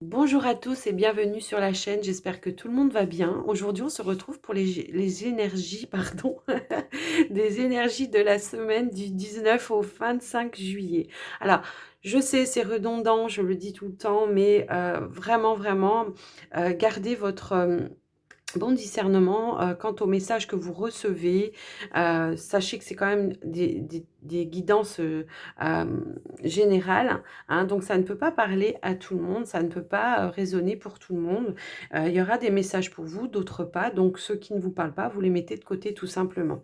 Bonjour à tous et bienvenue sur la chaîne, j'espère que tout le monde va bien. Aujourd'hui, on se retrouve pour les énergies, pardon, des énergies de la semaine du 19 au 25 juillet. Alors, je sais, c'est redondant, je le dis tout le temps, mais vraiment, gardez votre bon discernement quant au message que vous recevez. Sachez que c'est quand même des guidances générales, hein, donc ça ne peut pas parler à tout le monde, ça ne peut pas résonner pour tout le monde. Il y aura des messages pour vous, d'autres pas, donc ceux qui ne vous parlent pas, vous les mettez de côté tout simplement.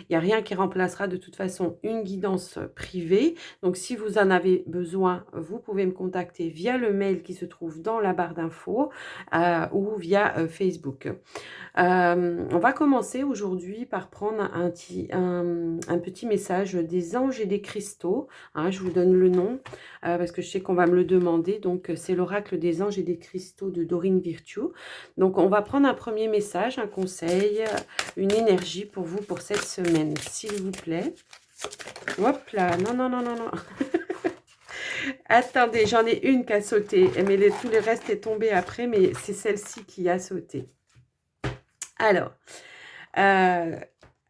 Il y a rien qui remplacera de toute façon une guidance privée. Donc si vous en avez besoin, vous pouvez me contacter via le mail qui se trouve dans la barre d'infos ou via Facebook. On va commencer aujourd'hui par prendre un petit message des anges et des cristaux, hein, je vous donne le nom parce que je sais qu'on va me le demander. Donc, c'est l'oracle des anges et des cristaux de Dorine Virtue. Donc, on va prendre un premier message, un conseil, une énergie pour vous pour cette semaine, s'il vous plaît. Hop là, non, non, non, non, non. Attendez, j'en ai une qui a sauté, mais tout le reste est tombé après, mais c'est celle-ci qui a sauté. Alors,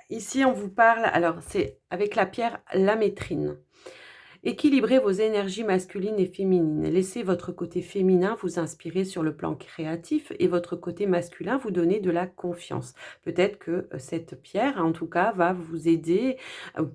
ici, on vous parle, alors c'est avec la pierre lamétrine. Équilibrez vos énergies masculines et féminines. Laissez votre côté féminin vous inspirer sur le plan créatif et votre côté masculin vous donner de la confiance. Peut-être que cette pierre, en tout cas, va vous aider,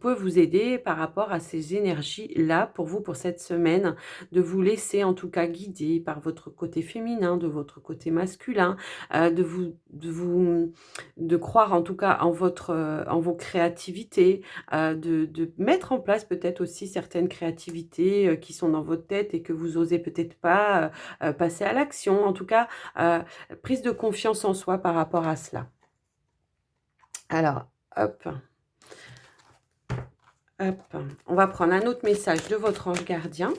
peut vous aider par rapport à ces énergies-là pour vous, pour cette semaine, de vous laisser en tout cas guider par votre côté féminin, de votre côté masculin, de croire en tout cas en vos créativités, de mettre en place peut-être aussi certaines créativités qui sont dans votre tête et que vous osez peut-être pas passer à l'action. En tout cas, euh, prise de confiance en soi par rapport à cela. Alors, hop, hop, on va prendre un autre message de votre ange gardien.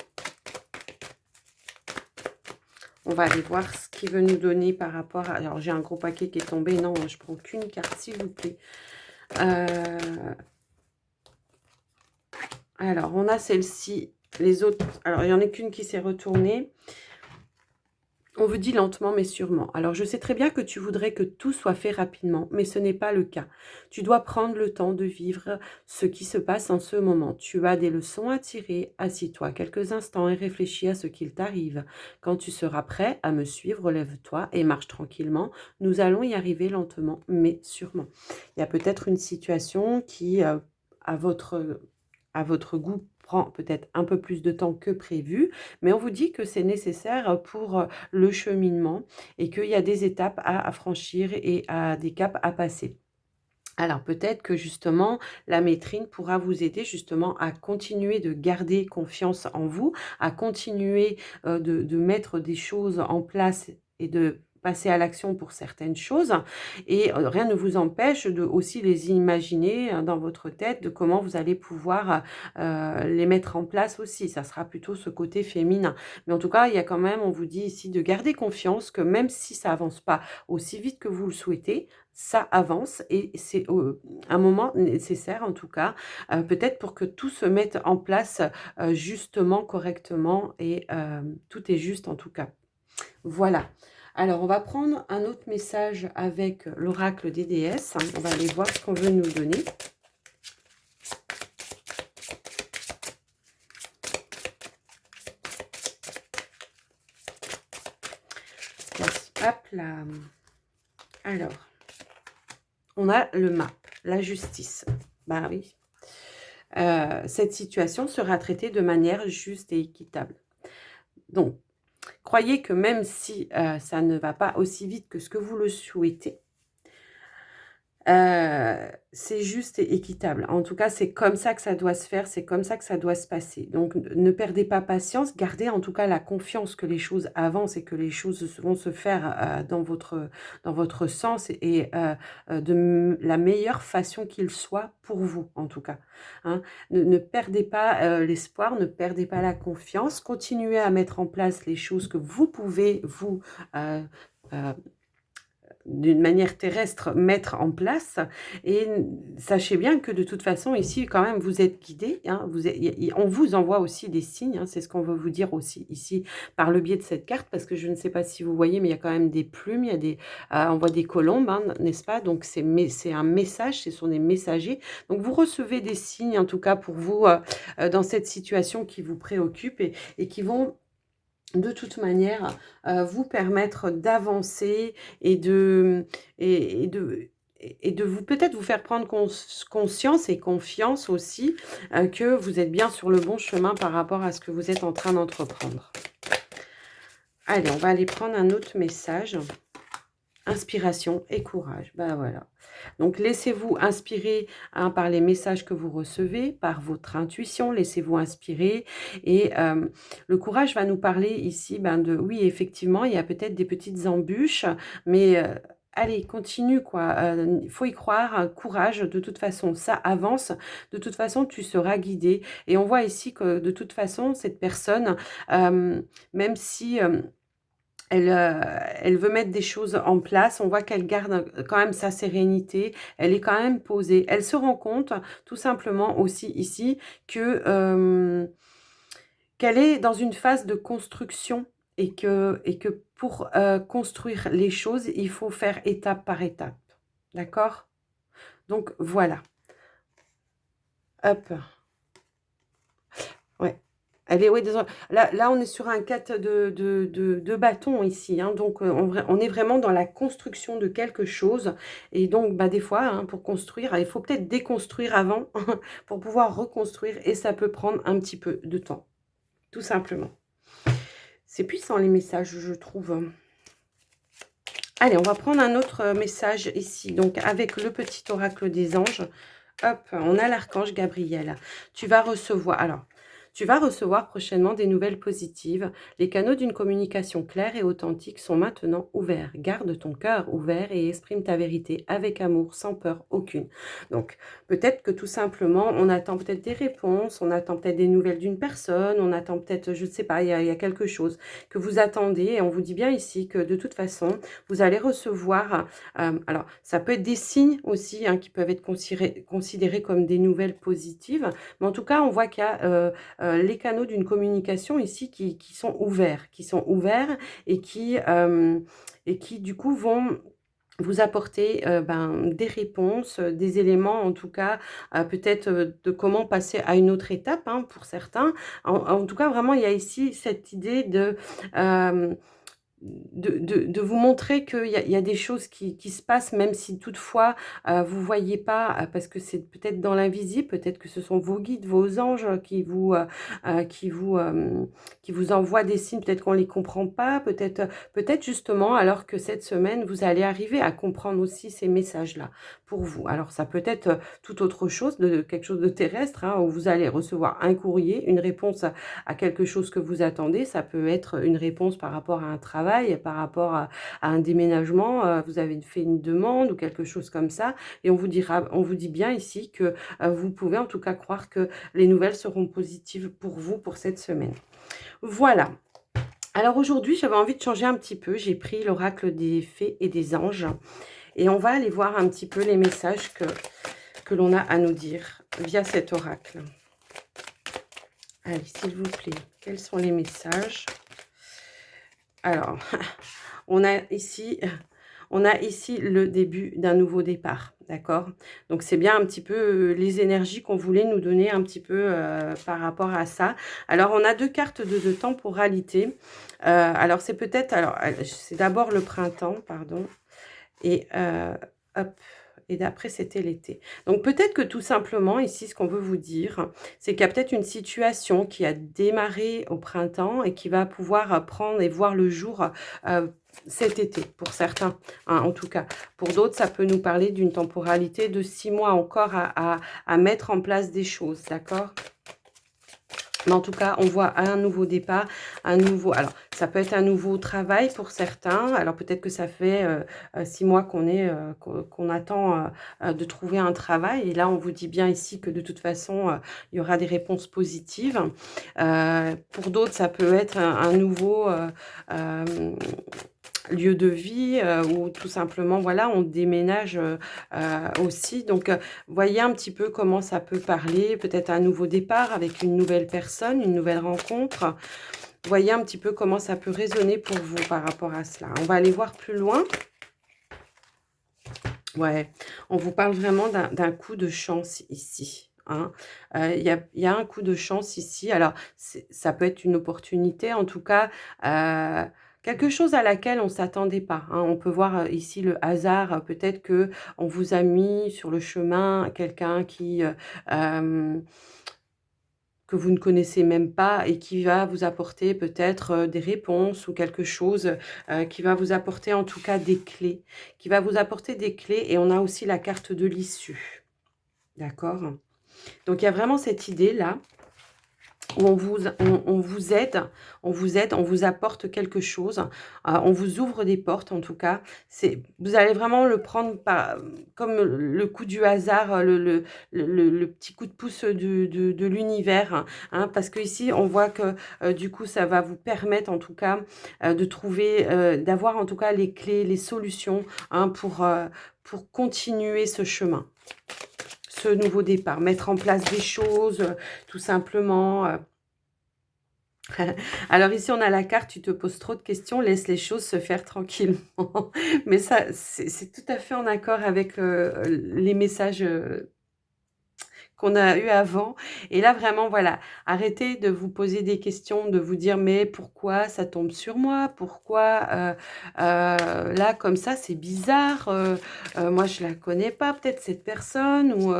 On va aller voir ce qu'il veut nous donner par rapport à... Alors, j'ai un gros paquet qui est tombé. Non, je prends qu'une carte, s'il vous plaît. Alors, on a celle-ci. Les autres... Alors, il n'y en a qu'une qui s'est retournée. On vous dit lentement mais sûrement. Alors, je sais très bien que tu voudrais que tout soit fait rapidement, mais ce n'est pas le cas. Tu dois prendre le temps de vivre ce qui se passe en ce moment. Tu as des leçons à tirer. Assis-toi quelques instants et réfléchis à ce qu'il t'arrive. Quand tu seras prêt à me suivre, lève-toi et marche tranquillement. Nous allons y arriver lentement, mais sûrement. Il y a peut-être une situation qui, à votre goût, prend peut-être un peu plus de temps que prévu, mais on vous dit que c'est nécessaire pour le cheminement et qu'il y a des étapes à franchir et des caps à passer. Alors peut-être que justement la maîtrine pourra vous aider justement à continuer de garder confiance en vous, à continuer de mettre des choses en place et de passer à l'action pour certaines choses, et rien ne vous empêche de aussi les imaginer dans votre tête de comment vous allez pouvoir les mettre en place aussi. Ça sera plutôt ce côté féminin, mais en tout cas il y a quand même, on vous dit ici de garder confiance que même si ça avance pas aussi vite que vous le souhaitez, ça avance et c'est un moment nécessaire en tout cas, peut-être pour que tout se mette en place justement, correctement, et tout est juste en tout cas. Voilà. Alors, on va prendre un autre message avec l'oracle des déesses. On va aller voir ce qu'on veut nous donner. Hop là. Alors, on a le map, la justice. Ben oui. Cette situation sera traitée de manière juste et équitable. Donc, croyez que même si ça ne va pas aussi vite que ce que vous le souhaitez, c'est juste et équitable. En tout cas, c'est comme ça que ça doit se faire, c'est comme ça que ça doit se passer. Donc, ne perdez pas patience, gardez en tout cas la confiance que les choses avancent et que les choses vont se faire dans votre sens et de la meilleure façon qu'il soit pour vous, en tout cas. Hein. Ne perdez pas l'espoir, ne perdez pas la confiance, continuez à mettre en place les choses que vous pouvez, vous... d'une manière terrestre, mettre en place. Et sachez bien que de toute façon, ici, quand même, vous êtes guidé. Hein, on vous envoie aussi des signes. Hein, c'est ce qu'on veut vous dire aussi ici par le biais de cette carte, parce que je ne sais pas si vous voyez, mais il y a quand même des plumes, il y a des, on voit des colombes, hein, n'est-ce pas? Donc, c'est un message, ce sont des messagers. Donc, vous recevez des signes, en tout cas pour vous, dans cette situation qui vous préoccupe et qui vont de toute manière vous permettre d'avancer et de vous peut-être vous faire prendre conscience et confiance aussi que vous êtes bien sur le bon chemin par rapport à ce que vous êtes en train d'entreprendre. Allez, on va aller prendre un autre message. Inspiration et courage. Ben voilà. Donc, laissez-vous inspirer hein, par les messages que vous recevez, par votre intuition. Laissez-vous inspirer. Et le courage va nous parler ici de, oui, effectivement, il y a peut-être des petites embûches, mais allez, continue, quoi. Il faut y croire. Courage, de toute façon, ça avance. De toute façon, tu seras guidé. Et on voit ici que, de toute façon, cette personne, même si... elle veut mettre des choses en place. On voit qu'elle garde quand même sa sérénité. Elle est quand même posée. Elle se rend compte, tout simplement aussi ici, que qu'elle est dans une phase de construction et que pour construire les choses, il faut faire étape par étape. D'accord? Donc, voilà. Hop. Ouais. Elle est, oui, désolé. Là, on est sur un 4 de bâton ici. Hein, donc, on est vraiment dans la construction de quelque chose. Et donc, des fois, hein, pour construire, il faut peut-être déconstruire avant pour pouvoir reconstruire. Et ça peut prendre un petit peu de temps, tout simplement. C'est puissant, les messages, je trouve. Allez, on va prendre un autre message ici. Donc, avec le petit oracle des anges. Hop, on a l'archange Gabriel. Tu vas recevoir... Alors... Tu vas recevoir prochainement des nouvelles positives. Les canaux d'une communication claire et authentique sont maintenant ouverts. Garde ton cœur ouvert et exprime ta vérité avec amour, sans peur aucune. Donc, peut-être que tout simplement, on attend peut-être des réponses, on attend peut-être des nouvelles d'une personne, on attend peut-être, je ne sais pas, il y a quelque chose que vous attendez. Et on vous dit bien ici que de toute façon, vous allez recevoir... alors, ça peut être des signes aussi hein, qui peuvent être considérés comme des nouvelles positives. Mais en tout cas, on voit qu'il y a... les canaux d'une communication ici qui sont ouverts, et qui du coup vont vous apporter des réponses, des éléments en tout cas, peut-être de comment passer à une autre étape hein, pour certains. En tout cas, vraiment, il y a ici cette idée de vous montrer qu'il y a des choses qui se passent, même si toutefois vous ne voyez pas, parce que c'est peut-être dans l'invisible, peut-être que ce sont vos guides, vos anges qui vous envoient des signes, peut-être qu'on ne les comprend pas, peut-être justement, alors que cette semaine, vous allez arriver à comprendre aussi ces messages-là pour vous. Alors ça peut être tout autre chose, quelque chose de terrestre, hein, où vous allez recevoir un courrier, une réponse à quelque chose que vous attendez, ça peut être une réponse par rapport à un travail, par rapport à un déménagement, vous avez fait une demande ou quelque chose comme ça, et on vous dit bien ici que vous pouvez en tout cas croire que les nouvelles seront positives pour vous pour cette semaine. Voilà. Alors aujourd'hui, j'avais envie de changer un petit peu. J'ai pris l'oracle des fées et des anges, et on va aller voir un petit peu les messages que l'on a à nous dire via cet oracle. Allez, s'il vous plaît, quels sont les messages? Alors, on a ici le début d'un nouveau départ, d'accord? Donc, c'est bien un petit peu les énergies qu'on voulait nous donner un petit peu par rapport à ça. Alors, on a deux cartes de temporalité. Alors, c'est peut-être... Alors, c'est d'abord le printemps, pardon. Et hop... Et d'après, c'était l'été. Donc, peut-être que tout simplement, ici, ce qu'on veut vous dire, c'est qu'il y a peut-être une situation qui a démarré au printemps et qui va pouvoir prendre et voir le jour cet été, pour certains, hein, en tout cas. Pour d'autres, ça peut nous parler d'une temporalité de 6 mois encore à mettre en place des choses, d'accord ? Mais en tout cas, on voit un nouveau départ, alors ça peut être un nouveau travail pour certains. Alors peut-être que ça fait 6 mois qu'on attend de trouver un travail. Et là, on vous dit bien ici que de toute façon, il y aura des réponses positives. Pour d'autres, ça peut être un nouveau lieu de vie, ou tout simplement, voilà, on déménage, aussi. Donc, voyez un petit peu comment ça peut parler, peut-être un nouveau départ avec une nouvelle personne, une nouvelle rencontre. Voyez un petit peu comment ça peut résonner pour vous par rapport à cela. On va aller voir plus loin. Ouais, on vous parle vraiment d'un coup de chance ici, hein. Il y a un coup de chance ici. Alors, ça peut être une opportunité, en tout cas, quelque chose à laquelle on ne s'attendait pas, hein. On peut voir, ici le hasard, peut-être que on vous a mis sur le chemin quelqu'un qui, que vous ne connaissez même pas et qui va vous apporter peut-être, des réponses ou quelque chose, qui va vous apporter en tout cas des clés, qui va vous apporter des clés, et on a aussi la carte de l'issue. D'accord? Donc il y a vraiment cette idée-là où on vous aide, on vous apporte quelque chose, on vous ouvre des portes en tout cas. Vous allez vraiment le prendre comme le coup du hasard, le petit coup de pouce de l'univers, hein, parce qu'ici on voit que, du coup ça va vous permettre en tout cas, de trouver, d'avoir en tout cas les clés, les solutions, hein, pour continuer ce chemin, ce nouveau départ. Mettre en place des choses, tout simplement, Alors ici, on a la carte: «Tu te poses trop de questions, laisse les choses se faire tranquillement». Mais ça, c'est tout à fait en accord avec, les messages, qu'on a eu avant. Et là, vraiment, voilà, arrêtez de vous poser des questions, de vous dire: «Mais pourquoi ça tombe sur moi? Pourquoi, là, comme ça, c'est bizarre, moi, je la connais pas peut-être cette personne», ou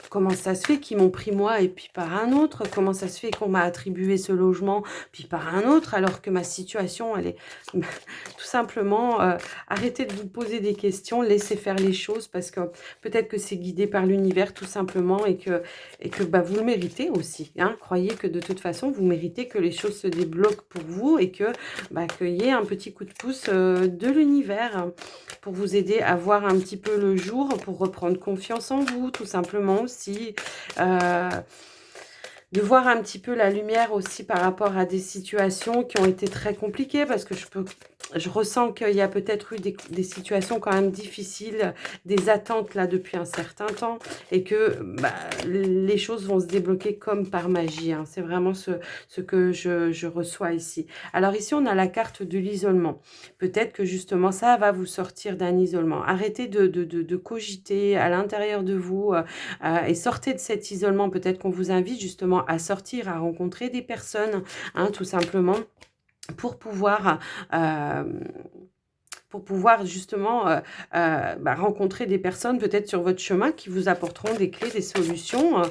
«Comment ça se fait qu'ils m'ont pris moi et puis pas un autre? Comment ça se fait qu'on m'a attribué ce logement, puis pas un autre, alors que ma situation, elle est» tout simplement, arrêtez de vous poser des questions, laissez faire les choses, parce que peut-être que c'est guidé par l'univers tout simplement, et que bah, vous le méritez aussi, hein. Croyez que de toute façon, vous méritez que les choses se débloquent pour vous, et que, bah, qu'il y ait un petit coup de pouce, de l'univers, pour vous aider à voir un petit peu le jour, pour reprendre confiance en vous, tout simplement aussi. Heu, de voir un petit peu la lumière aussi par rapport à des situations qui ont été très compliquées, parce que je ressens qu'il y a peut-être eu des situations quand même difficiles, des attentes là depuis un certain temps, et que bah, les choses vont se débloquer comme par magie, hein. C'est vraiment ce que je reçois ici. Alors ici, on a la carte de l'isolement. Peut-être que justement, ça va vous sortir d'un isolement. Arrêtez de cogiter à l'intérieur de vous, et sortez de cet isolement. Peut-être qu'on vous invite justement à sortir, à rencontrer des personnes, hein, tout simplement, pour pouvoir, hem, pour pouvoir justement, bah, rencontrer des personnes peut-être sur votre chemin qui vous apporteront des clés, des solutions,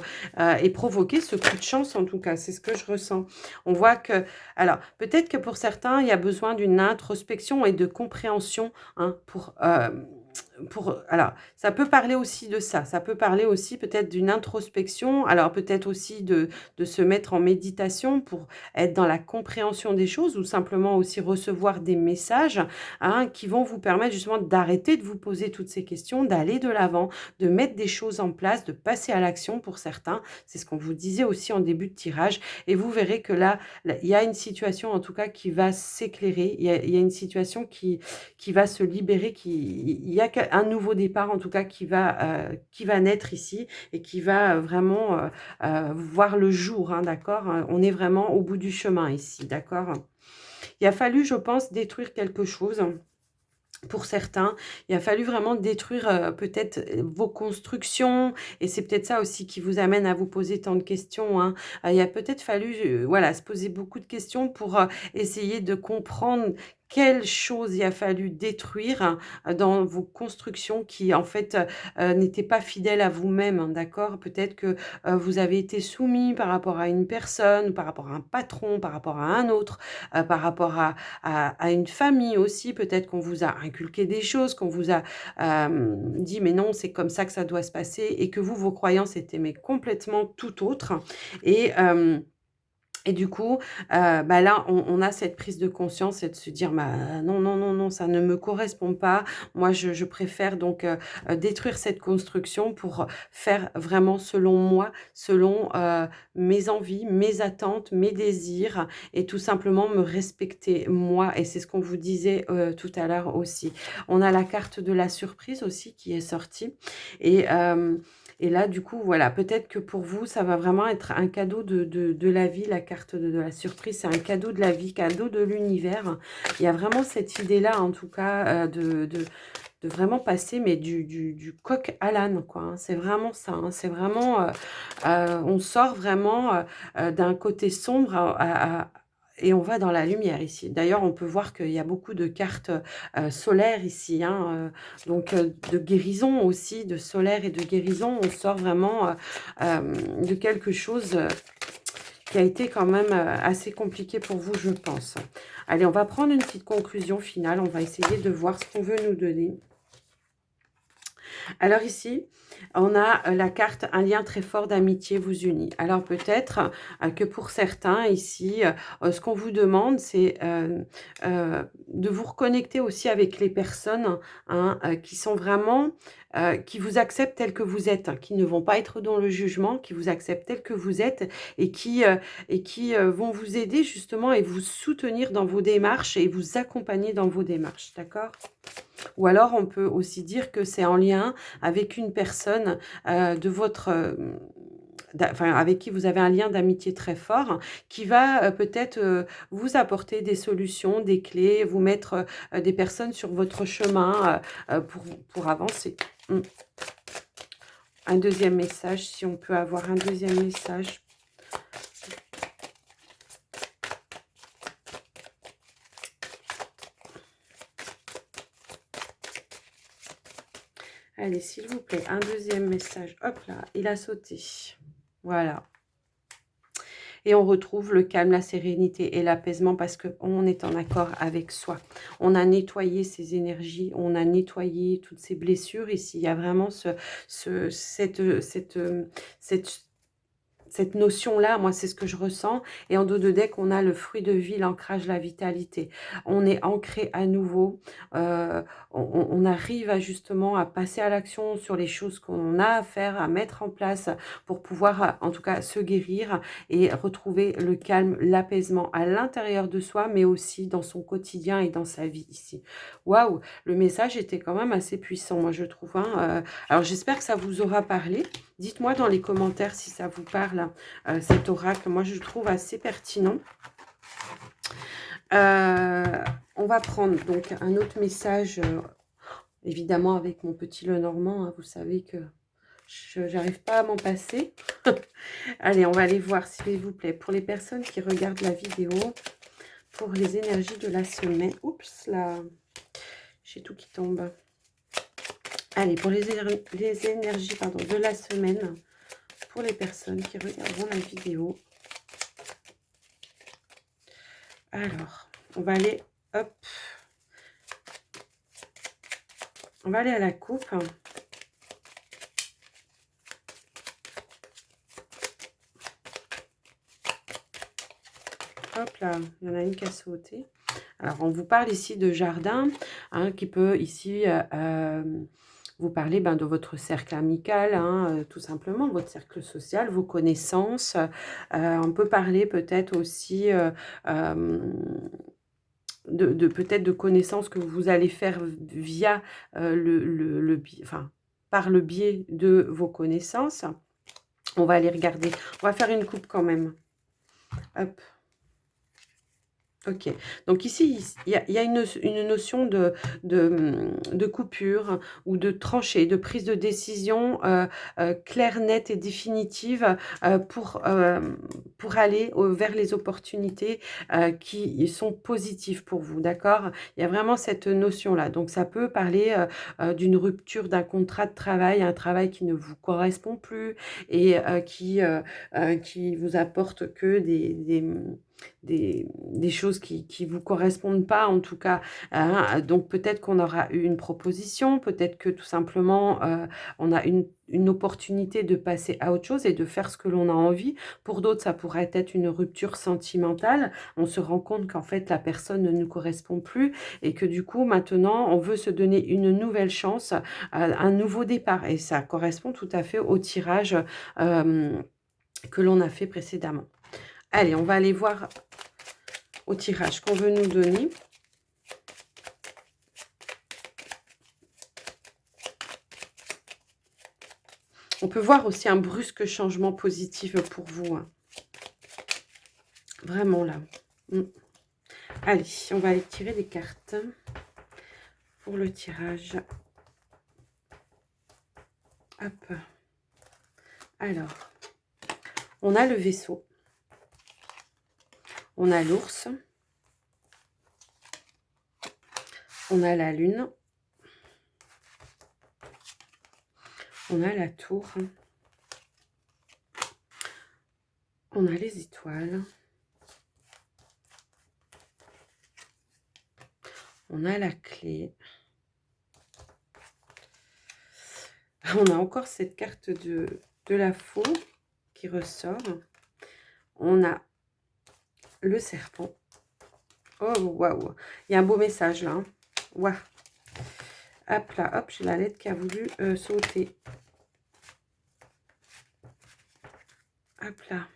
et provoquer ce coup de chance, en tout cas. C'est ce que je ressens. On voit que, alors peut-être que pour certains, il y a besoin d'une introspection et de compréhension, hein, alors, ça peut parler aussi de ça. Ça peut parler aussi peut-être d'une introspection. Alors, peut-être aussi de se mettre en méditation pour être dans la compréhension des choses, ou simplement aussi recevoir des messages, hein, qui vont vous permettre justement d'arrêter de vous poser toutes ces questions, d'aller de l'avant, de mettre des choses en place, de passer à l'action pour certains. C'est ce qu'on vous disait aussi en début de tirage. Et vous verrez que là, il y a une situation en tout cas qui va s'éclairer. Il y a une situation qui va se libérer, il y a un nouveau départ en tout cas qui va naître ici, et qui va vraiment, voir le jour, hein, d'accord? On est vraiment au bout du chemin ici, d'accord? Il a fallu, je pense, détruire quelque chose. Pour certains, il a fallu vraiment détruire, peut-être, vos constructions, et c'est peut-être ça aussi qui vous amène à vous poser tant de questions, hein. Il a peut-être fallu, voilà, se poser beaucoup de questions pour, essayer de comprendre quelles choses il a fallu détruire, dans vos constructions qui, en fait, n'étaient pas fidèles à vous-même, hein, d'accord? Peut-être que, vous avez été soumis par rapport à une personne, par rapport à un patron, par rapport à un autre, par rapport à une famille aussi. Peut-être qu'on vous a inculqué des choses, qu'on vous a, dit: «Mais non, c'est comme ça que ça doit se passer», et que vous, vos croyances étaient mais complètement tout autres. Et Et du coup, bah, là, on a cette prise de conscience et de se dire: «Bah, non, non, non, non, ça ne me correspond pas. Moi, je préfère donc, détruire cette construction pour faire vraiment selon moi, selon, mes envies, mes attentes, mes désirs et tout simplement me respecter moi» et c'est ce qu'on vous disait, tout à l'heure aussi. On a la carte de la surprise aussi qui est sortie et et là, du coup, voilà, peut-être que pour vous, ça va vraiment être un cadeau de la vie, la carte de la surprise. C'est un cadeau de la vie, cadeau de l'univers. Il y a vraiment cette idée-là, en tout cas, de vraiment passer, mais du coq à l'âne, quoi. Hein. C'est vraiment ça. Hein. C'est vraiment, on sort vraiment d'un côté sombre et on va dans la lumière ici. D'ailleurs, on peut voir qu'il y a beaucoup de cartes solaires ici. Hein, donc, de guérison aussi, de solaire et de guérison. On sort vraiment de quelque chose qui a été quand même assez compliqué pour vous, je pense. Allez, on va prendre une petite conclusion finale. On va essayer de voir ce qu'on veut nous donner. Alors ici, on a la carte « Un lien très fort d'amitié vous unit ». Alors peut-être que pour certains ici, ce qu'on vous demande, c'est de vous reconnecter aussi avec les personnes hein, qui sont vraiment, qui vous acceptent tel que vous êtes, hein, qui ne vont pas être dans le jugement, qui vous acceptent tel que vous êtes et qui vont vous aider justement et vous soutenir dans vos démarches et vous accompagner dans vos démarches, d'accord ? Ou alors, on peut aussi dire que c'est en lien avec une personne de votre... enfin, avec qui vous avez un lien d'amitié très fort, qui va peut-être vous apporter des solutions, des clés, vous mettre des personnes sur votre chemin pour avancer. Un deuxième message, si on peut avoir un deuxième message. Allez, s'il vous plaît, un deuxième message. Hop là, il a sauté. Voilà. Et on retrouve le calme, la sérénité et l'apaisement parce qu'on est en accord avec soi. On a nettoyé ces énergies, on a nettoyé toutes ces blessures. Ici, il y a vraiment cette notion-là, moi, c'est ce que je ressens. Et en dos de deck, on a le fruit de vie, l'ancrage, la vitalité. On est ancré à nouveau. On arrive justement à passer à l'action sur les choses qu'on a à faire, à mettre en place pour pouvoir, en tout cas, se guérir et retrouver le calme, l'apaisement à l'intérieur de soi, mais aussi dans son quotidien et dans sa vie ici. Waouh, le message était quand même assez puissant, moi, je trouve. Hein. Alors, j'espère que ça vous aura parlé. Dites-moi dans les commentaires si ça vous parle, cet oracle. Moi, je le trouve assez pertinent. On va prendre donc un autre message, évidemment avec mon petit Lenormand. Hein, vous savez que je n'arrive pas à m'en passer. Allez, on va aller voir, s'il vous plaît, pour les personnes qui regardent la vidéo, pour les énergies de la semaine. Oups, là, j'ai tout qui tombe. Allez, pour les énergies pardon, de la semaine, pour les personnes qui regarderont la vidéo. Alors, on va aller, hop, on va aller à la coupe. Hop là, il y en a une qui a sauté. Alors, on vous parle ici de jardin, hein, qui peut ici vous parler de votre cercle amical, hein, tout simplement, votre cercle social, vos connaissances. On peut parler peut-être aussi peut-être de connaissances que vous allez faire via par le biais de vos connaissances. On va aller regarder. On va faire une coupe quand même. Hop. Ok, donc ici, il y a une notion de coupure ou de tranchée, de prise de décision claire, nette et définitive pour aller vers les opportunités qui sont positives pour vous, d'accord? Il y a vraiment cette notion-là. Donc, ça peut parler d'une rupture d'un contrat de travail, un travail qui ne vous correspond plus et qui vous apporte que des choses qui vous correspondent pas, en tout cas, hein. Donc peut-être qu'on aura eu une proposition, peut-être que tout simplement, on a une opportunité de passer à autre chose et de faire ce que l'on a envie. Pour d'autres, ça pourrait être une rupture sentimentale. On se rend compte qu'en fait, la personne ne nous correspond plus et que du coup, maintenant, on veut se donner une nouvelle chance, un nouveau départ et ça correspond tout à fait au tirage, hem, que l'on a fait précédemment. Allez, on va aller voir au tirage qu'on veut nous donner. On peut voir aussi un brusque changement positif pour vous, hein. Vraiment là. Mm. Allez, on va aller tirer des cartes pour le tirage. Hop. Alors, on a le vaisseau. On a l'ours. On a la lune. On a la tour. On a les étoiles. On a la clé. On a encore cette carte de la faux qui ressort. On a le serpent. Oh, waouh! Il y a un beau message là. Hein. Waouh! Hop là, hop, j'ai la lettre qui a voulu sauter. Hop là.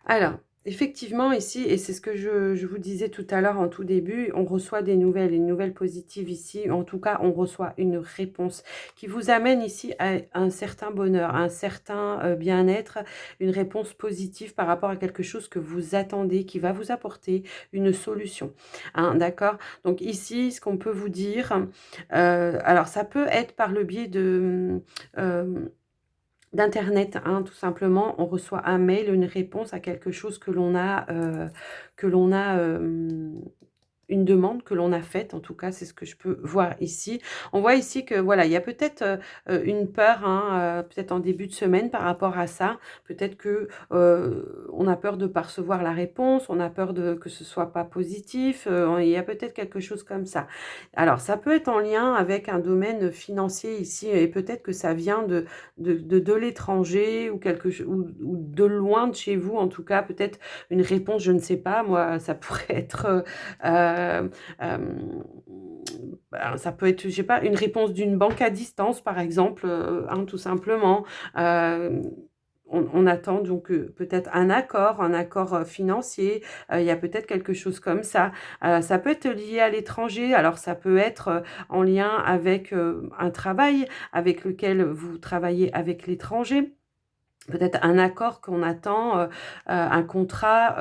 Alors, effectivement, ici, et c'est ce que je vous disais tout à l'heure en tout début, on reçoit des nouvelles positives ici. En tout cas, on reçoit une réponse qui vous amène ici à un certain bonheur, à un certain bien-être, une réponse positive par rapport à quelque chose que vous attendez, qui va vous apporter une solution. Hein, d'accord? Donc ici, ce qu'on peut vous dire, alors ça peut être par le biais de... d'internet, hein, tout simplement, on reçoit un mail, une réponse à quelque chose que l'on a, une demande que l'on a faite, en tout cas, c'est ce que je peux voir ici. On voit ici que voilà, il y a peut-être, une peur, hein, peut-être en début de semaine par rapport à ça. Peut-être que, on a peur de ne pas recevoir la réponse, on a peur de que ce soit pas positif, il y a peut-être quelque chose comme ça. Alors ça peut être en lien avec un domaine financier ici et peut-être que ça vient de l'étranger ou quelque chose ou de loin de chez vous, en tout cas, peut-être une réponse, je ne sais pas, moi, ça pourrait être, hem, ben, ça peut être, je sais pas, une réponse d'une banque à distance, par exemple, hein, tout simplement. Hem, on attend donc, peut-être un accord, financier, il y a peut-être quelque chose comme ça. Ça peut être lié à l'étranger, alors ça peut être, en lien avec, un travail avec lequel vous travaillez avec l'étranger. Peut-être un accord qu'on attend, un contrat,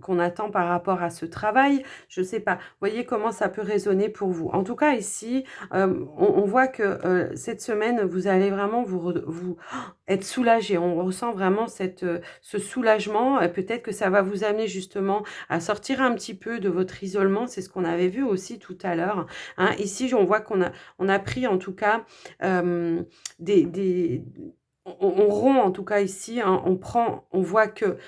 qu'on attend par rapport à ce travail, je ne sais pas. Voyez comment ça peut résonner pour vous. En tout cas ici, on voit que, cette semaine, vous allez vraiment vous être soulagé. On ressent vraiment ce soulagement, peut-être que ça va vous amener justement à sortir un petit peu de votre isolement. C'est ce qu'on avait vu aussi tout à l'heure, hein. Ici, on voit qu'on a pris en tout cas, des on rompt en tout cas ici, hein, on voit que,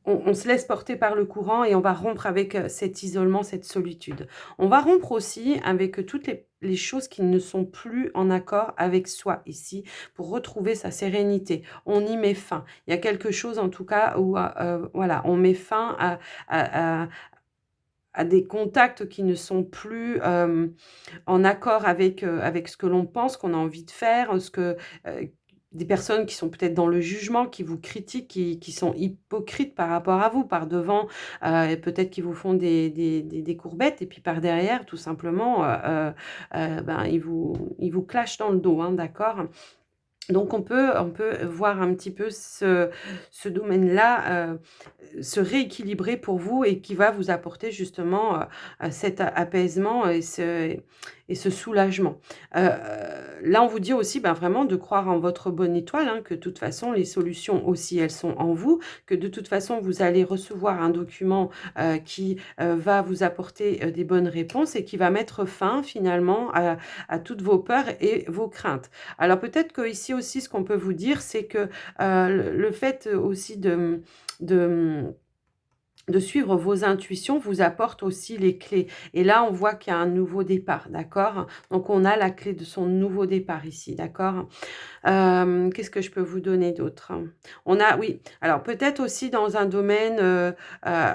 on se laisse porter par le courant et on va rompre avec, cet isolement, cette solitude. On va rompre aussi avec toutes les choses qui ne sont plus en accord avec soi ici, pour retrouver sa sérénité. On y met fin. Il y a quelque chose en tout cas où, voilà, on met fin à à des contacts qui ne sont plus, en accord avec ce que l'on pense, qu'on a envie de faire, des personnes qui sont peut-être dans le jugement, qui vous critiquent, qui sont hypocrites par rapport à vous, par devant, et peut-être qu'ils vous font des courbettes et puis par derrière, tout simplement, ben, ils vous clashent dans le dos, hein, d'accord? Donc on peut voir un petit peu ce domaine-là, se rééquilibrer pour vous et qui va vous apporter justement, cet apaisement et ce soulagement. Là, on vous dit aussi ben, vraiment de croire en votre bonne étoile, hein, que de toute façon, les solutions aussi, elles sont en vous, que de toute façon, vous allez recevoir un document qui va vous apporter des bonnes réponses et qui va mettre fin finalement à toutes vos peurs et vos craintes. Alors peut-être que ici aussi, ce qu'on peut vous dire, c'est que le fait aussi de suivre vos intuitions vous apporte aussi les clés. Et là, on voit qu'il y a un nouveau départ, d'accord? Donc, on a la clé de son nouveau départ ici, d'accord? Qu'est-ce que je peux vous donner d'autre? On a, oui, alors peut-être aussi dans un domaine euh,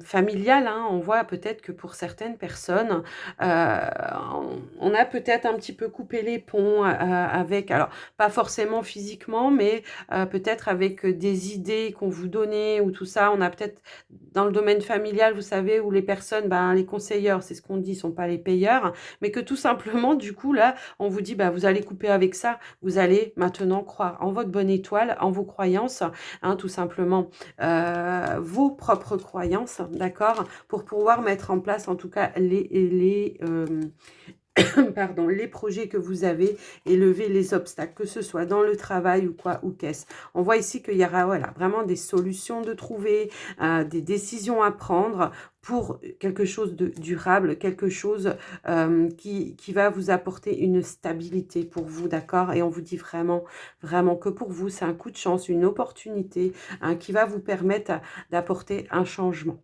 familiale, hein, on voit peut-être que pour certaines personnes, on a peut-être un petit peu coupé les ponts avec, alors pas forcément physiquement, mais peut-être avec des idées qu'on vous donnait ou tout ça. On a peut-être dans le domaine familial, vous savez, où les personnes, ben, les conseilleurs, c'est ce qu'on dit, sont pas les payeurs, mais que tout simplement, du coup, là, on vous dit, bah, vous allez couper avec ça, vous allez maintenant croire en votre bonne étoile, en vos croyances, hein, tout simplement vos propres croyances, d'accord, pour pouvoir mettre en place en tout cas pardon, les projets que vous avez et lever les obstacles, que ce soit dans le travail ou quoi, ou qu'est-ce. On voit ici qu'il y aura voilà, vraiment des solutions de trouver, des décisions à prendre pour quelque chose de durable, quelque chose qui va vous apporter une stabilité pour vous, d'accord? Et on vous dit vraiment, vraiment que pour vous, c'est un coup de chance, une opportunité hein, qui va vous permettre d'apporter un changement,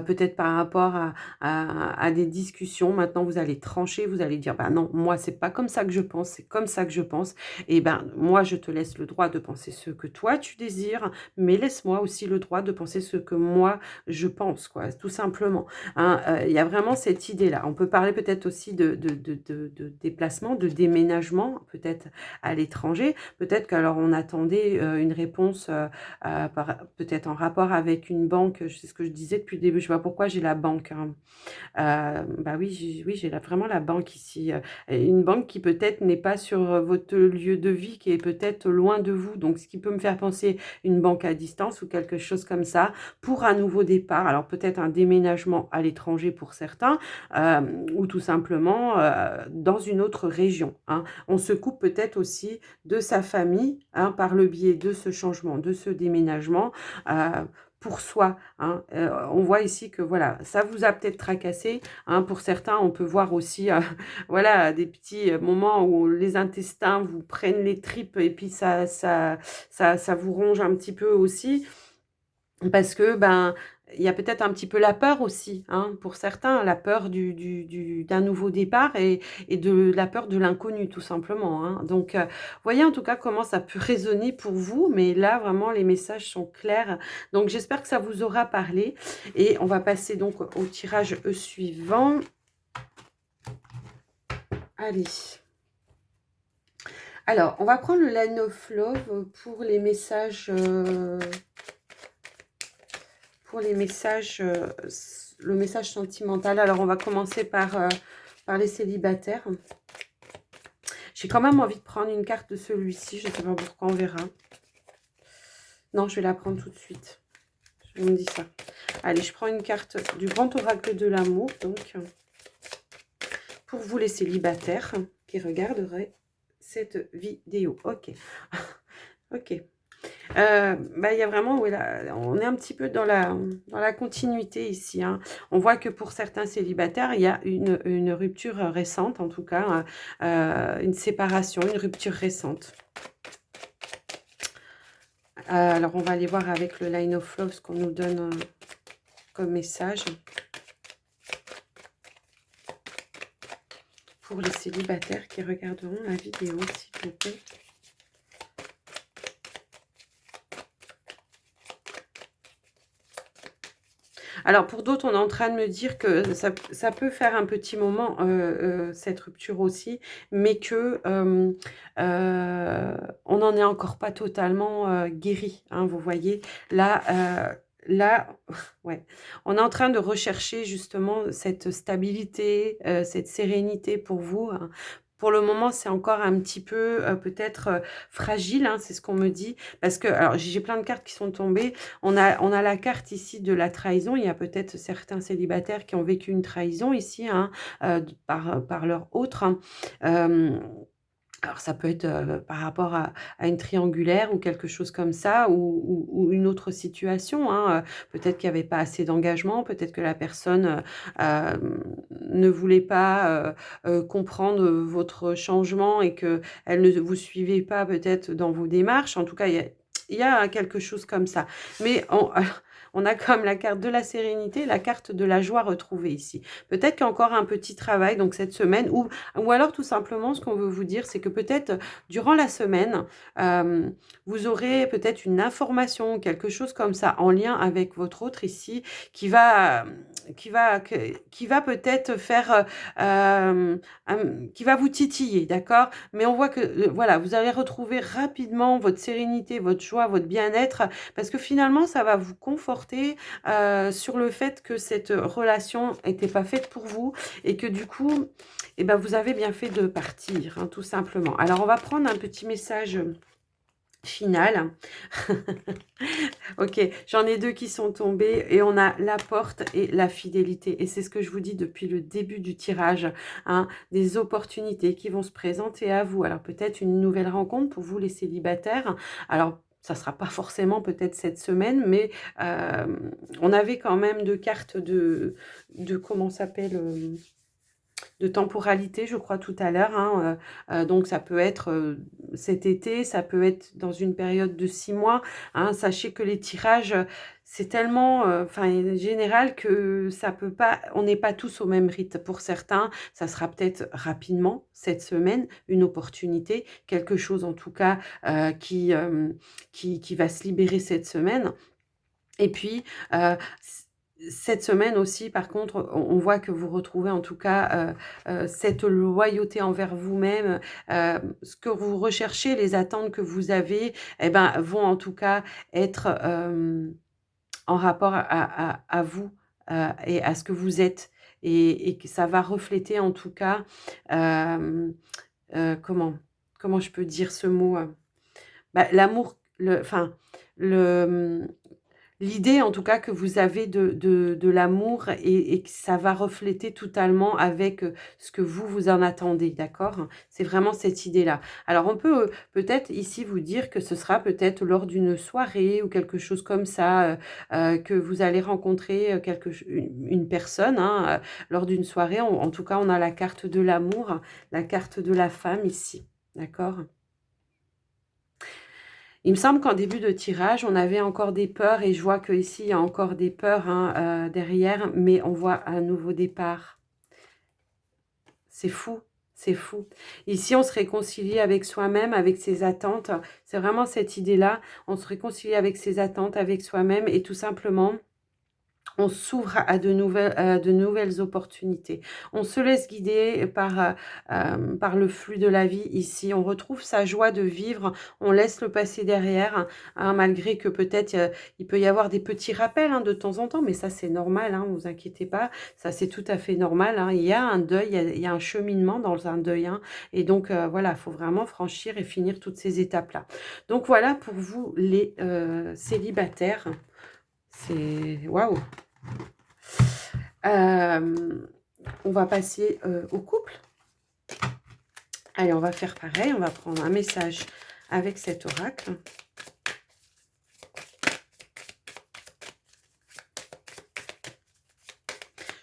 peut-être par rapport à des discussions. Maintenant, vous allez trancher, vous allez dire: «Bah, non, moi, c'est pas comme ça que je pense, c'est comme ça que je pense et ben, moi, je te laisse le droit de penser ce que toi, tu désires, mais laisse-moi aussi le droit de penser ce que moi, je pense», quoi, tout simplement, hein. Il y a vraiment cette idée-là. On peut parler peut-être aussi de déplacement, de déménagement, peut-être à l'étranger. Peut-être qu'alors on attendait, une réponse, peut-être en rapport avec une banque, c'est ce que je disais depuis le début, je sais pas pourquoi j'ai la banque, hein. Bah oui, j'ai vraiment la banque ici, une banque qui peut-être n'est pas sur votre lieu de vie, qui est peut-être loin de vous, donc ce qui peut me faire penser une banque à distance ou quelque chose comme ça, pour un nouveau départ. Alors peut-être un déménagement à l'étranger pour certains, ou tout simplement dans une autre région, hein. On se coupe peut-être aussi de sa famille, hein, par le biais de ce changement, de ce déménagement, pour soi, hein. On voit ici que voilà, ça vous a peut-être tracassé, hein. Pour certains, on peut voir aussi voilà, des petits moments où les intestins vous prennent les tripes et puis ça vous ronge un petit peu aussi. Parce que, ben, il y a peut-être un petit peu la peur aussi, hein, pour certains, la peur d'un nouveau départ et de la peur de l'inconnu, tout simplement, hein. Donc, voyez en tout cas comment ça peut résonner pour vous, mais là, vraiment, les messages sont clairs. Donc, j'espère que ça vous aura parlé. Et on va passer donc au tirage suivant. Allez. Alors, on va prendre le Line of Love pour les messages... le message sentimental. Alors, on va commencer par les célibataires. J'ai quand même envie de prendre une carte de celui-ci. Je ne sais pas pourquoi, on verra. Non, je vais la prendre tout de suite. Je me dis ça. Allez, je prends une carte du grand oracle de l'amour, donc, pour vous les célibataires qui regarderaient cette vidéo. Ok. Ok. Bah, il y a vraiment, oui, là, on est un petit peu dans la continuité ici, hein. On voit que pour certains célibataires, il y a une rupture récente, en tout cas, une séparation, une rupture récente. Alors, on va aller voir avec le Line of Love ce qu'on nous donne comme message. Pour les célibataires qui regarderont la vidéo, s'il vous plaît. Alors, pour d'autres, on est en train de me dire que ça peut faire un petit moment, cette rupture aussi, mais que on n'en est encore pas totalement guéri, hein, vous voyez. Là, ouais, on est en train de rechercher justement cette stabilité, cette sérénité pour vous, hein, pour le moment, c'est encore un petit peu peut-être fragile, hein, c'est ce qu'on me dit. Parce que, alors, j'ai plein de cartes qui sont tombées. On a la carte ici de la trahison. Il y a peut-être certains célibataires qui ont vécu une trahison ici, hein, par leur autre. Hein. Alors ça peut être, par rapport à une triangulaire ou quelque chose comme ça ou une autre situation, hein, peut-être qu'il y avait pas assez d'engagement, peut-être que la personne, ne voulait pas, comprendre, votre changement et qu'elle ne vous suivait pas peut-être dans vos démarches. En tout cas, il y a quelque chose comme ça. Mais on a comme la carte de la sérénité, la carte de la joie retrouvée ici. Peut-être qu'il y a encore un petit travail donc cette semaine ou alors tout simplement ce qu'on veut vous dire, c'est que peut-être durant la semaine, vous aurez peut-être une information, quelque chose comme ça en lien avec votre autre ici qui va, qui va peut-être faire, qui va vous titiller, d'accord? Mais on voit que, voilà, vous allez retrouver rapidement votre sérénité, votre joie, votre bien-être parce que finalement ça va vous conforter, sur le fait que cette relation n'était pas faite pour vous et que du coup, eh ben, vous avez bien fait de partir, hein, tout simplement. Alors, on va prendre un petit message final. Ok, j'en ai deux qui sont tombés et on a la porte et la fidélité. Et c'est ce que je vous dis depuis le début du tirage, hein, des opportunités qui vont se présenter à vous. Alors, peut-être une nouvelle rencontre pour vous, les célibataires. Alors, ça ne sera pas forcément peut-être cette semaine, mais on avait quand même deux cartes de comment ça s'appelle de temporalité, je crois, tout à l'heure. Hein, donc, ça peut être cet été, ça peut être dans une période de 6 mois. Hein, sachez que les tirages, c'est tellement général que ça peut pas, on n'est pas tous au même rythme. Pour certains, ça sera peut-être rapidement, cette semaine, une opportunité, quelque chose en tout cas qui va se libérer cette semaine. Et puis, cette semaine aussi, par contre, on voit que vous retrouvez en tout cas cette loyauté envers vous-même, ce que vous recherchez, les attentes que vous avez, eh ben, vont en tout cas être en rapport à vous et à ce que vous êtes. Et que ça va refléter en tout cas, euh, comment je peux dire ce mot bah, l'amour, le, l'idée en tout cas que vous avez de l'amour et que ça va refléter totalement avec, ce que vous en attendez, d'accord? C'est vraiment cette idée-là. Alors on peut, peut-être ici vous dire que ce sera peut-être lors d'une soirée ou quelque chose comme ça, que vous allez rencontrer, une personne, hein, lors d'une soirée. En tout cas, on a la carte de l'amour, la carte de la femme ici, d'accord? Il me semble qu'en début de tirage, on avait encore des peurs et je vois qu'ici, il y a encore des peurs, hein, derrière, mais on voit un nouveau départ. C'est fou, c'est fou. Ici, on se réconcilie avec soi-même, avec ses attentes. C'est vraiment cette idée-là. On se réconcilie avec ses attentes, avec soi-même et tout simplement, on s'ouvre à de nouvelles opportunités. On se laisse guider par le flux de la vie ici. On retrouve sa joie de vivre. On laisse le passé derrière, hein, malgré que peut-être il peut y avoir des petits rappels, hein, de temps en temps, mais ça c'est normal, hein, ne vous inquiétez pas. Ça c'est tout à fait normal. Hein. Il y a un deuil, il y a un cheminement dans un deuil. Hein, et donc voilà, il faut vraiment franchir et finir toutes ces étapes-là. Donc voilà pour vous les célibataires. C'est waouh! On va passer au couple. Allez, on va faire pareil. On va prendre un message avec cet oracle.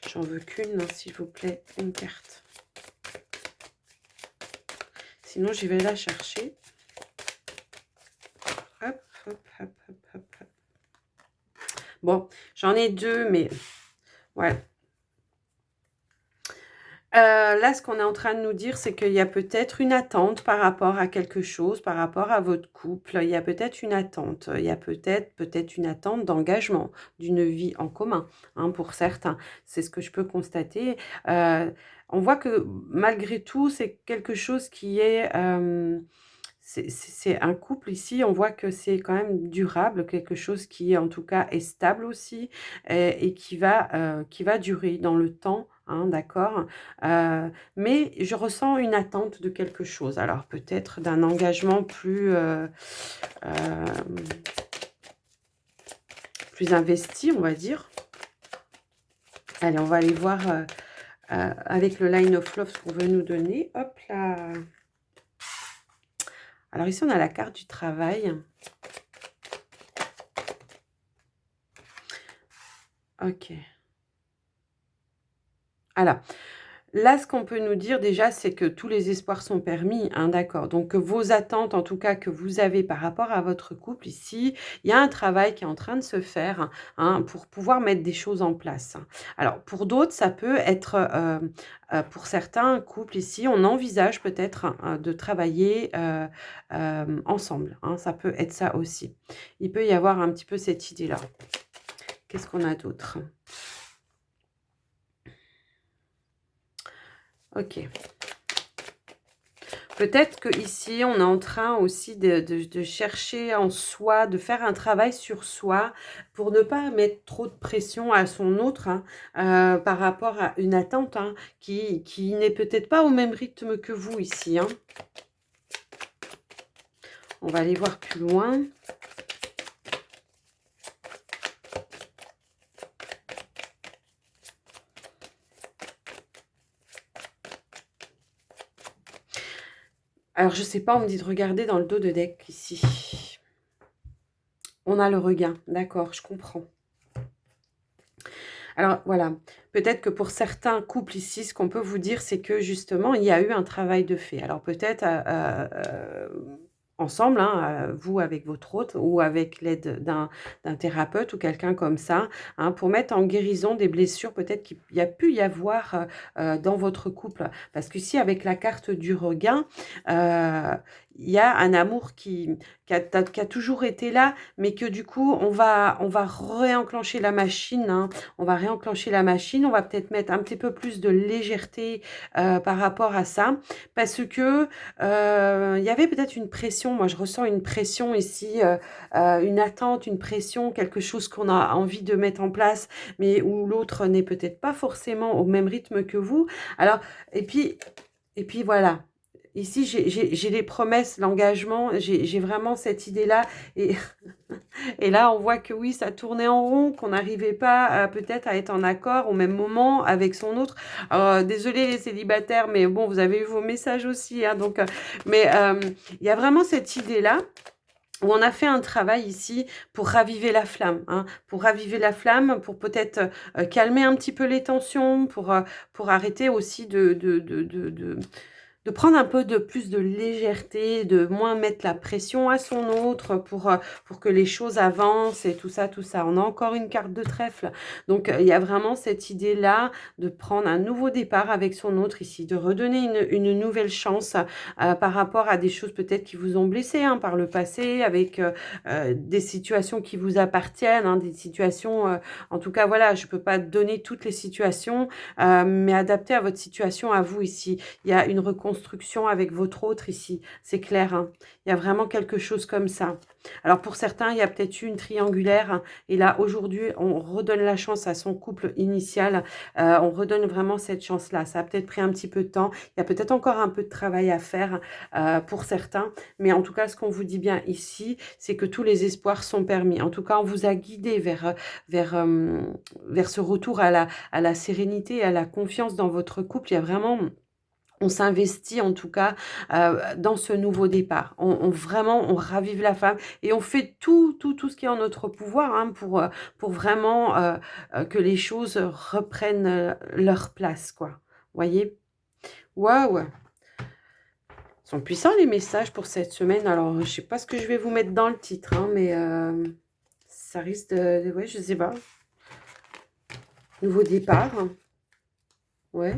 J'en veux qu'une, hein, s'il vous plaît, une carte. Sinon, j'y vais la chercher. Hop, hop, hop, hop, hop, hop. Bon, j'en ai deux, mais ouais. Là, ce qu'on est en train de nous dire, c'est qu'il y a peut-être une attente par rapport à quelque chose, par rapport à votre couple. Il y a peut-être une attente. Il y a peut-être une attente d'engagement, d'une vie en commun, hein, pour certains. C'est ce que je peux constater. On voit que malgré tout, c'est quelque chose qui est... c'est un couple ici, on voit que c'est quand même durable, quelque chose qui en tout cas est stable aussi et qui va durer dans le temps, hein, d'accord? Mais je ressens une attente de quelque chose. Alors peut-être d'un engagement hem, plus investi, on va dire. Allez, on va aller voir, avec le Line of Love ce qu'on veut nous donner. Hop là! Alors ici, on a la carte du travail. OK. Alors, là, ce qu'on peut nous dire déjà, c'est que tous les espoirs sont permis, hein, d'accord. Donc, vos attentes, en tout cas, que vous avez par rapport à votre couple ici, il y a un travail qui est en train de se faire, hein, pour pouvoir mettre des choses en place, hein. Alors, pour d'autres, ça peut être, pour certains couples ici, on envisage peut-être, de travailler, ensemble, hein, ça peut être ça aussi. Il peut y avoir un petit peu cette idée-là. Qu'est-ce qu'on a d'autre? OK. Peut-être qu'ici, on est en train aussi de chercher en soi, de faire un travail sur soi pour ne pas mettre trop de pression à son autre, hein, par rapport à une attente, hein, qui n'est peut-être pas au même rythme que vous ici, hein. On va aller voir plus loin. Alors, je sais pas, on me dit de regarder dans le dos de deck ici. On a le regain, d'accord, je comprends. Alors voilà, peut-être que pour certains couples ici, ce qu'on peut vous dire, c'est que justement, il y a eu un travail de fait. Alors peut-être, ensemble, hein, vous avec votre hôte ou avec l'aide d'un thérapeute ou quelqu'un comme ça, hein, pour mettre en guérison des blessures peut-être qu'il y a pu y avoir, dans votre couple. Parce qu'ici avec la carte du regain, il y a un amour qui a toujours été là, mais que du coup on va réenclencher la machine, hein. On va réenclencher la machine, on va peut-être mettre un petit peu plus de légèreté, par rapport à ça. Parce que, il y avait peut-être une pression, moi je ressens une pression ici, une attente, une pression, quelque chose qu'on a envie de mettre en place, mais où l'autre n'est peut-être pas forcément au même rythme que vous. Alors et puis voilà. Ici, j'ai les promesses, l'engagement, j'ai vraiment cette idée-là et et là, on voit que oui, ça tournait en rond, qu'on n'arrivait pas peut-être à être en accord au même moment avec son autre. Désolée les célibataires, mais bon, vous avez eu vos messages aussi, hein, donc mais il y a vraiment cette idée-là où on a fait un travail ici pour raviver la flamme, hein, pour raviver la flamme, pour peut-être, calmer un petit peu les tensions, pour arrêter aussi de prendre un peu de plus de légèreté, de moins mettre la pression à son autre pour que les choses avancent et tout ça, tout ça. On a encore une carte de trèfle. Donc, il y a vraiment cette idée-là de prendre un nouveau départ avec son autre ici, de redonner une nouvelle chance par rapport à des choses peut-être qui vous ont blessé, hein, par le passé, avec des situations qui vous appartiennent, hein, des situations, en tout cas, voilà, je ne peux pas donner toutes les situations, mais adaptées à votre situation à vous ici. Il y a une reconstruction avec votre autre ici, c'est clair, hein. Il y a vraiment quelque chose comme ça. Alors pour certains, il y a peut-être eu une triangulaire, hein, et là aujourd'hui, on redonne la chance à son couple initial, on redonne vraiment cette chance-là. Ça a peut-être pris un petit peu de temps, il y a peut-être encore un peu de travail à faire pour certains, mais en tout cas, ce qu'on vous dit bien ici, c'est que tous les espoirs sont permis. En tout cas, on vous a guidé vers ce retour à la sérénité, à la confiance dans votre couple. Il y a vraiment on s'investit en tout cas, dans ce nouveau départ. On ravive la flamme et on fait tout ce qui est en notre pouvoir, hein, pour vraiment, que les choses reprennent, leur place, quoi. Voyez? Waouh! Ils sont puissants les messages pour cette semaine. Alors, je sais pas ce que je vais vous mettre dans le titre, hein, mais, ça risque de ouais, je sais pas. Nouveau départ. Ouais.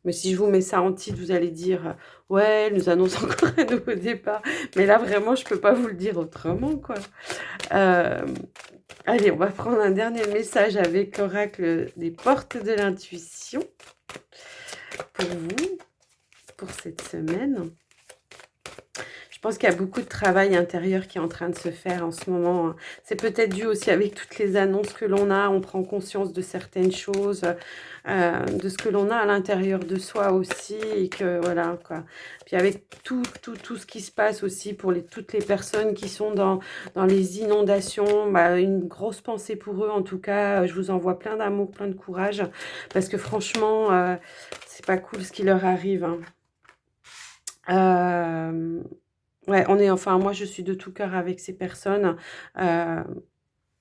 Mais si je vous mets ça en titre, vous allez dire, ouais, elle nous annonce encore un nouveau départ. Mais là, vraiment, je peux pas vous le dire autrement, quoi. Hem, allez, on va prendre un dernier message avec l'oracle des portes de l'intuition pour vous, pour cette semaine. pense qu'il y a beaucoup de travail intérieur qui est en train de se faire en ce moment, hein. C'est peut-être dû aussi avec toutes les annonces que l'on a. On prend conscience de certaines choses, de ce que l'on a à l'intérieur de soi aussi. Et que voilà, quoi. Puis avec tout ce qui se passe aussi pour toutes les personnes qui sont dans les inondations, bah, une grosse pensée pour eux en tout cas. Je vous envoie plein d'amour, plein de courage. Parce que franchement, c'est pas cool ce qui leur arrive, hein. Ouais, enfin, moi, je suis de tout cœur avec ces personnes, heu,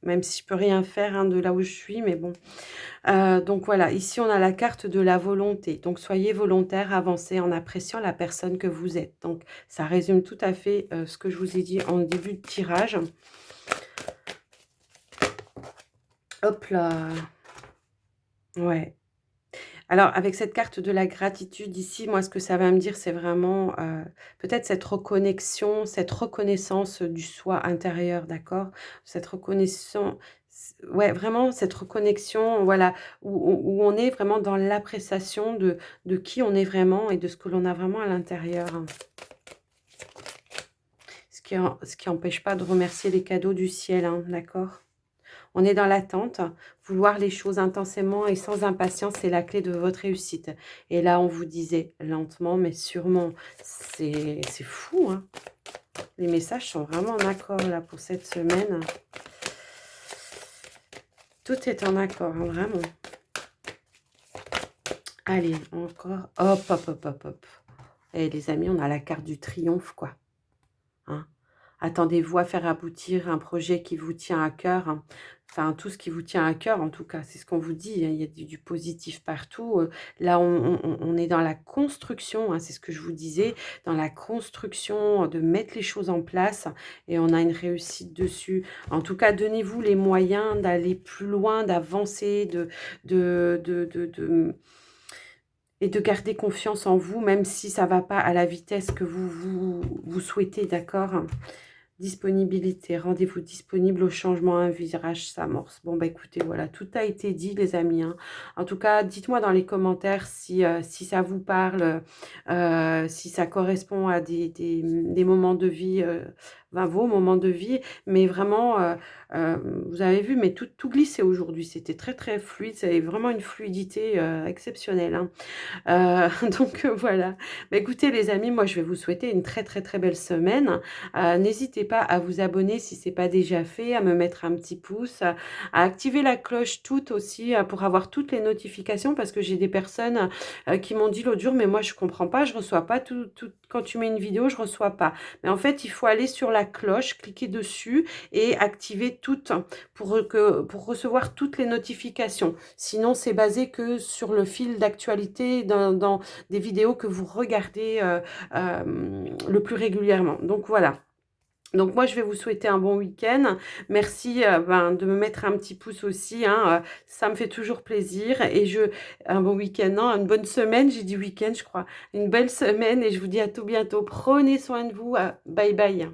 même si je peux rien faire, hein, de là où je suis, mais bon. Donc voilà, ici, on a la carte de la volonté. Donc soyez volontaire, avancez en appréciant la personne que vous êtes. Donc ça résume tout à fait, ce que je vous ai dit en début de tirage. Hop là! Ouais. Alors, avec cette carte de la gratitude ici, moi, ce que ça va me dire, c'est vraiment, peut-être cette reconnexion, cette reconnaissance, du soi intérieur, d'accord? Cette reconnaissance, ouais, vraiment cette reconnexion, voilà, où on est vraiment dans l'appréciation de qui on est vraiment et de ce que l'on a vraiment à l'intérieur, hein. Ce qui empêche pas de remercier les cadeaux du ciel, hein, d'accord? On est dans l'attente. Vouloir les choses intensément et sans impatience, c'est la clé de votre réussite. Et là, on vous disait lentement, mais sûrement. C'est fou, hein. Les messages sont vraiment en accord, là, pour cette semaine. Tout est en accord, hein, vraiment. Allez, encore. Hop, hop, hop, hop, hop. Et les amis, on a la carte du triomphe, quoi. Hein. Attendez-vous à faire aboutir un projet qui vous tient à cœur, hein. Enfin, tout ce qui vous tient à cœur, en tout cas, c'est ce qu'on vous dit, hein. Il y a du positif partout. Là, on est dans la construction, hein, c'est ce que je vous disais, dans la construction, de mettre les choses en place et on a une réussite dessus. En tout cas, donnez-vous les moyens d'aller plus loin, d'avancer, et de garder confiance en vous, même si ça ne va pas à la vitesse que vous souhaitez, d'accord? Disponibilité, rendez-vous disponible au changement, un virage s'amorce. Bon, bah écoutez, voilà, tout a été dit, les amis, hein. En tout cas, dites-moi dans les commentaires si ça vous parle, si ça correspond à des moments de vie, ben, vos moments de vie. Mais vraiment, vous avez vu, mais tout glissait aujourd'hui. C'était très, très fluide. C'est vraiment une fluidité exceptionnelle, hein. Donc voilà. Bah, écoutez les amis, moi je vais vous souhaiter une très, très, très belle semaine. N'hésitez pas à vous abonner si ce n'est pas déjà fait, à me mettre un petit pouce, à activer la cloche toute aussi, pour avoir toutes les notifications parce que j'ai des personnes, qui m'ont dit l'autre jour: «Mais moi je comprends pas, je reçois pas tout quand tu mets une vidéo, je reçois pas». Mais en fait, il faut aller sur la cloche, cliquer dessus et activer toutes pour recevoir toutes les notifications. Sinon, c'est basé que sur le fil d'actualité dans des vidéos que vous regardez le plus régulièrement. Donc voilà. Donc moi, je vais vous souhaiter un bon week-end. Merci de me mettre un petit pouce aussi, hein, ça me fait toujours plaisir. Et un bon week-end, non, une bonne semaine, j'ai dit week-end, je crois. Une belle semaine et je vous dis à tout bientôt. Prenez soin de vous. Bye bye.